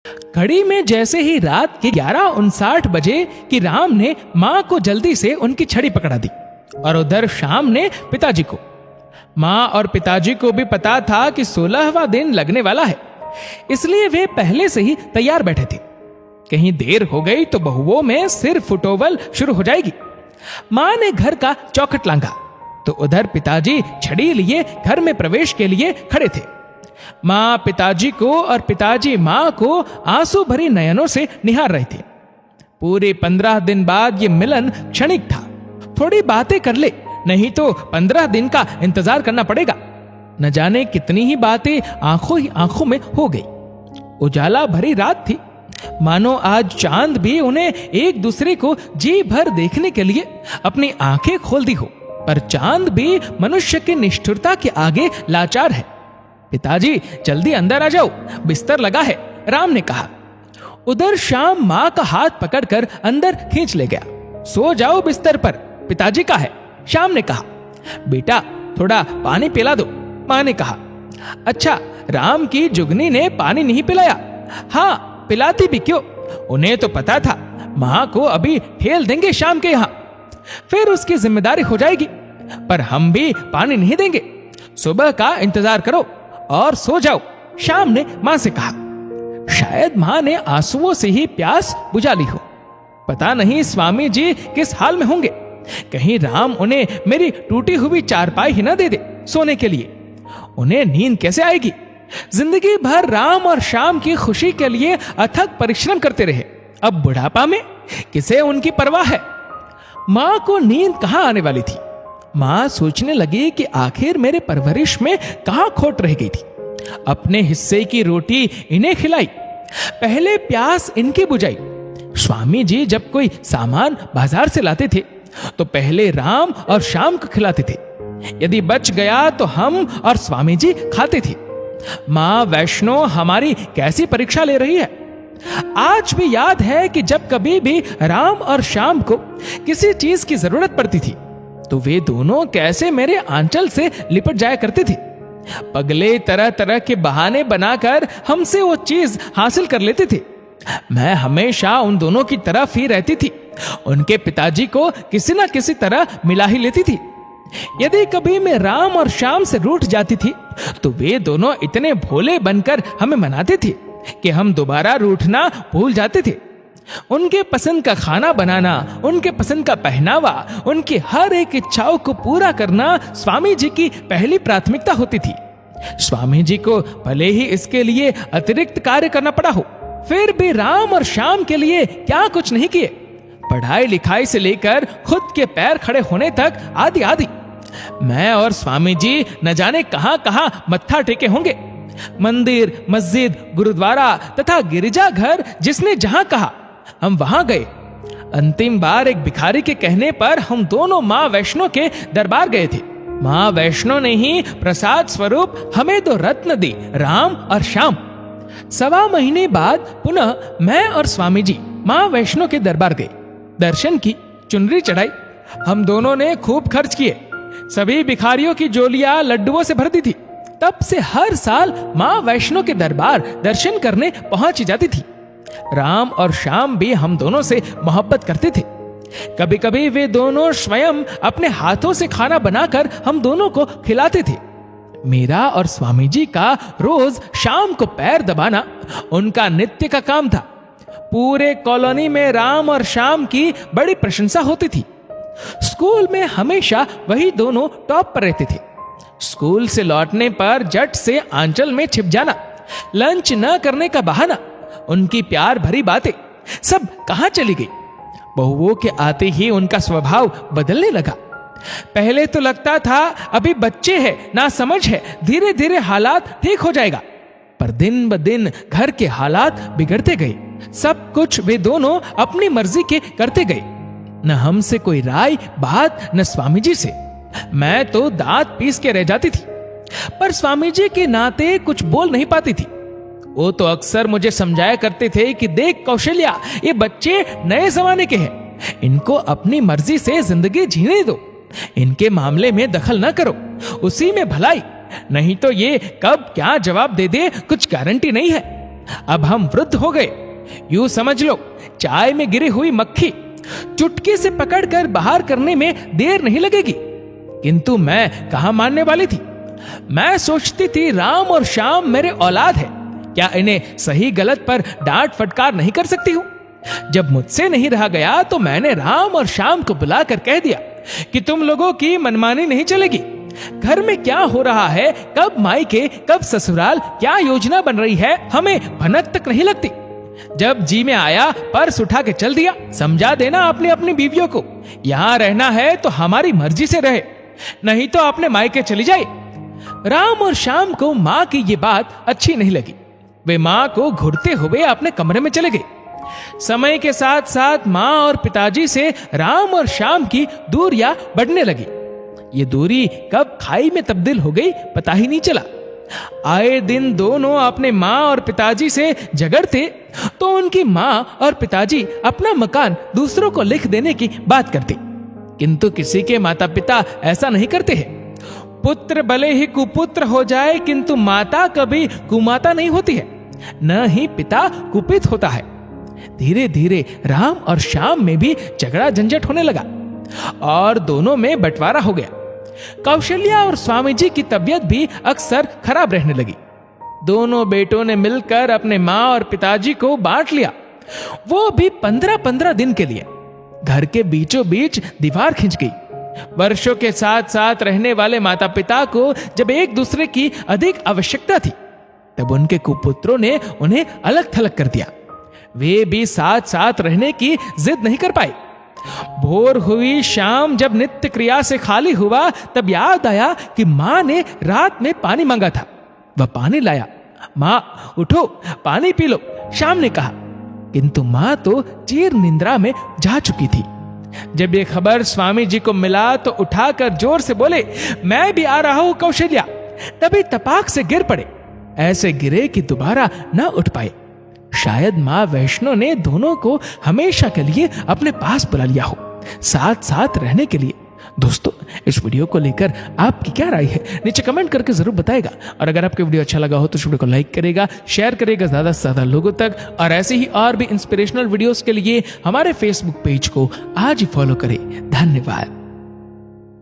घड़ी में जैसे ही रात के 11:59 बजे कि राम ने माँ को जल्दी से उनकी छड़ी पकड़ा दी और उधर श्याम ने पिताजी को। माँ और पिताजी को भी पता था कि 16वां दिन लगने वाला है, इसलिए वे पहले से ही तैयार बैठे थे। कहीं देर हो गई तो बहुओं में सिर फुटोवल शुरू हो जाएगी। माँ ने घर का चौखट लांघा तो उधर पिताजी छड़ी लिए घर में प्रवेश के लिए खड़े थे। माँ पिताजी को और पिताजी माँ को आंसू भरी नयनों से निहार रहे थे। पूरे 15 दिन बाद ये मिलन क्षणिक था। थोड़ी बातें कर ले, नहीं तो 15 दिन का इंतजार करना पड़ेगा। न जाने कितनी ही बातें आंखों ही आंखों में हो गई। उजाला भरी रात थी, मानो आज चांद भी उन्हें एक दूसरे को जी भर देखने के लिए अपनी आंखें खोल दी हो। पर चांद भी मनुष्य की निष्ठुरता के आगे लाचार है। पिताजी जल्दी अंदर आ जाओ, बिस्तर लगा है, राम ने कहा। उधर श्याम माँ का हाथ पकड़कर अंदर खींच ले गया। सो जाओ बिस्तर पर, पिताजी का है, श्याम ने कहा। बेटा थोड़ा पानी पिला दो, माँ ने कहा। अच्छा, राम की जुगनी ने पानी नहीं पिलाया? हाँ, पिलाती भी क्यों, उन्हें तो पता था माँ को अभी ठेल देंगे शाम के यहाँ, फिर उसकी जिम्मेदारी हो जाएगी। पर हम भी पानी नहीं देंगे, सुबह का इंतजार करो और सो जाओ, श्याम ने मां से कहा। शायद मां ने आंसुओं से ही प्यास बुझा ली हो। पता नहीं स्वामी जी किस हाल में होंगे। कहीं राम उन्हें मेरी टूटी हुई चारपाई ही ना दे दे सोने के लिए। उन्हें नींद कैसे आएगी? जिंदगी भर राम और श्याम की खुशी के लिए अथक परिश्रम करते रहे, अब बुढ़ापा में किसे उनकी परवाह है? मां को नींद कहां आने वाली थी। मां सोचने लगी कि आखिर मेरे परवरिश में कहां खोट रह गई थी। अपने हिस्से की रोटी इन्हें खिलाई, पहले प्यास इनकी बुझाई। स्वामी जी जब कोई सामान बाजार से लाते थे तो पहले राम और श्याम को खिलाते थे। यदि बच गया तो हम और स्वामी जी खाते थे। मां वैष्णो हमारी कैसी परीक्षा ले रही है। आज भी याद है कि जब कभी भी राम और श्याम को किसी चीज की जरूरत पड़ती थी तो वे दोनों कैसे मेरे आंचल से लिपट जाया करते थे। पगले तरह तरह के बहाने बनाकर हमसे वो चीज हासिल कर लेते थे। मैं हमेशा उन दोनों की तरफ ही रहती थी, उनके पिताजी को किसी ना किसी तरह मिला ही लेती थी। यदि कभी मैं राम और श्याम से रूठ जाती थी तो वे दोनों इतने भोले बनकर हमें मनाते थे कि हम दोबारा रूठना भूल जाते थे। उनके पसंद का खाना बनाना, उनके पसंद का पहनावा, उनकी हर एक इच्छाओं को पूरा करना स्वामी जी की पहली प्राथमिकता होती थी। स्वामी जी को भले ही इसके लिए अतिरिक्त कार्य करना पड़ा हो, फिर भी राम और श्याम के लिए क्या कुछ नहीं किए। पढ़ाई लिखाई से लेकर खुद के पैर खड़े होने तक आदि आदि। मैं और स्वामी जी न जाने कहां कहां मत्था टेके होंगे। मंदिर, मस्जिद, गुरुद्वारा तथा गिरजा घर जिसने जहां कहा हम वहां गए। अंतिम बार एक भिखारी के कहने पर हम दोनों मां वैष्णो के दरबार गए थे। मां वैष्णो ने ही प्रसाद स्वरूप हमें दो रत्न दी, राम और श्याम। 1.25 महीने बाद पुनः मैं और स्वामी जी मां वैष्णो के दरबार गए। दर्शन की, चुनरी चढ़ाई। हम दोनों ने खूब खर्च किए। सभी भिखारियों की झोलियां लड्डुओं से भर दी थी। तब से हर साल मां वैष्णो के दरबार दर्शन करने पहुंच जाती थी। राम और श्याम भी हम दोनों से मोहब्बत करते थे। कभी कभी वे दोनों स्वयं अपने हाथों से खाना बनाकर हम दोनों को खिलाते थे। मेरा और स्वामी जी का रोज शाम को पैर दबाना उनका नित्य का काम था। पूरे कॉलोनी में राम और श्याम की बड़ी प्रशंसा होती थी। स्कूल में हमेशा वही दोनों टॉप पर रहते थे। स्कूल से लौटने पर झट से आंचल में छिप जाना, लंच न करने का बहाना, उनकी प्यार भरी बातें सब कहां चली गई। बहुओं के आते ही उनका स्वभाव बदलने लगा। पहले तो लगता था अभी बच्चे हैं, ना समझ है, धीरे धीरे हालात ठीक हो जाएगा। पर दिन ब दिन घर के हालात बिगड़ते गए। सब कुछ वे दोनों अपनी मर्जी के करते गए। न हमसे कोई राय बात, न स्वामी जी से। मैं तो दांत पीस के रह जाती थी, पर स्वामी जी के नाते कुछ बोल नहीं पाती थी। वो तो अक्सर मुझे समझाया करते थे कि देख कौशल्या, ये बच्चे नए जमाने के हैं, इनको अपनी मर्जी से जिंदगी जीने दो, इनके मामले में दखल न करो, उसी में भलाई, नहीं तो ये कब क्या जवाब दे दे कुछ गारंटी नहीं है। अब हम वृद्ध हो गए, यूं समझ लो चाय में गिरी हुई मक्खी चुटकी से पकड़कर बाहर करने में देर नहीं लगेगी। किंतु मैं कहां मानने वाली थी। मैं सोचती थी राम और श्याम मेरे औलाद है, क्या इन्हें सही गलत पर डांट फटकार नहीं कर सकती हूं? जब मुझसे नहीं रहा गया तो मैंने राम और श्याम को बुलाकर कह दिया कि तुम लोगों की मनमानी नहीं चलेगी। घर में क्या हो रहा है, कब मायके कब ससुराल, क्या योजना बन रही है, हमें भनक तक नहीं लगती। जब जी में आया पर्स उठा के चल दिया। समझा देना अपनी अपनी बीवियों को, यहां रहना है तो हमारी मर्जी से रहे, नहीं तो अपने मायके चली जाए। राम और श्याम को मां की ये बात अच्छी नहीं लगी। वे मां को घुरते हुए अपने कमरे में चले गए। समय के साथ साथ मां और पिताजी से राम और श्याम की दूरियां बढ़ने लगी। ये दूरी कब खाई में तब्दील हो गई पता ही नहीं चला। आए दिन दोनों अपने मां और पिताजी से झगड़ते तो उनकी मां और पिताजी अपना मकान दूसरों को लिख देने की बात करते। किंतु किसी के माता पिता ऐसा नहीं करते हैं। पुत्र भले ही कुपुत्र हो जाए किंतु माता कभी कुमाता नहीं होती है, न ही पिता कुपित होता है। धीरे धीरे राम और श्याम में भी झगड़ा झंझट होने लगा और दोनों में बंटवारा हो गया। कौशल्या और स्वामी जी की तबीयत भी अक्सर खराब रहने लगी। दोनों बेटों ने मिलकर अपने मां और पिताजी को बांट लिया, वो भी 15-15 दिन के लिए। घर के बीचों बीच दीवार खिंच गई। वर्षों के साथ साथ रहने वाले माता पिता को जब एक दूसरे की अधिक आवश्यकता थी तब उनके कुपुत्रों ने उन्हें अलग थलग कर दिया। वे भी साथ साथ रहने की जिद नहीं कर पाए। भोर हुई शाम जब नित्य क्रिया से खाली हुआ तब याद आया कि मां ने रात में पानी मांगा था। वह पानी लाया। मां उठो पानी पी लो, श्याम ने कहा। किंतु मां तो चीर निंद्रा में जा चुकी थी। जब ये खबर स्वामी जी को मिला तो उठाकर जोर से बोले, मैं भी आ रहा हूं कौशल्या। तभी तपाक से गिर पड़े, ऐसे गिरे कि दोबारा न उठ पाए। शायद मां वैष्णो ने दोनों को हमेशा के लिए अपने पास बुला लिया हो, साथ साथ रहने के लिए। दोस्तों, इस वीडियो को लेकर आपकी क्या राय है नीचे कमेंट करके जरूर बताएगा। और अगर आपको वीडियो अच्छा लगा हो तो इस वीडियो को लाइक करेगा, शेयर करेगा ज्यादा से ज्यादा लोगों तक। और ऐसे ही और भी इंस्पिरेशनल वीडियोस के लिए हमारे फेसबुक पेज को आज ही फॉलो करें। धन्यवाद।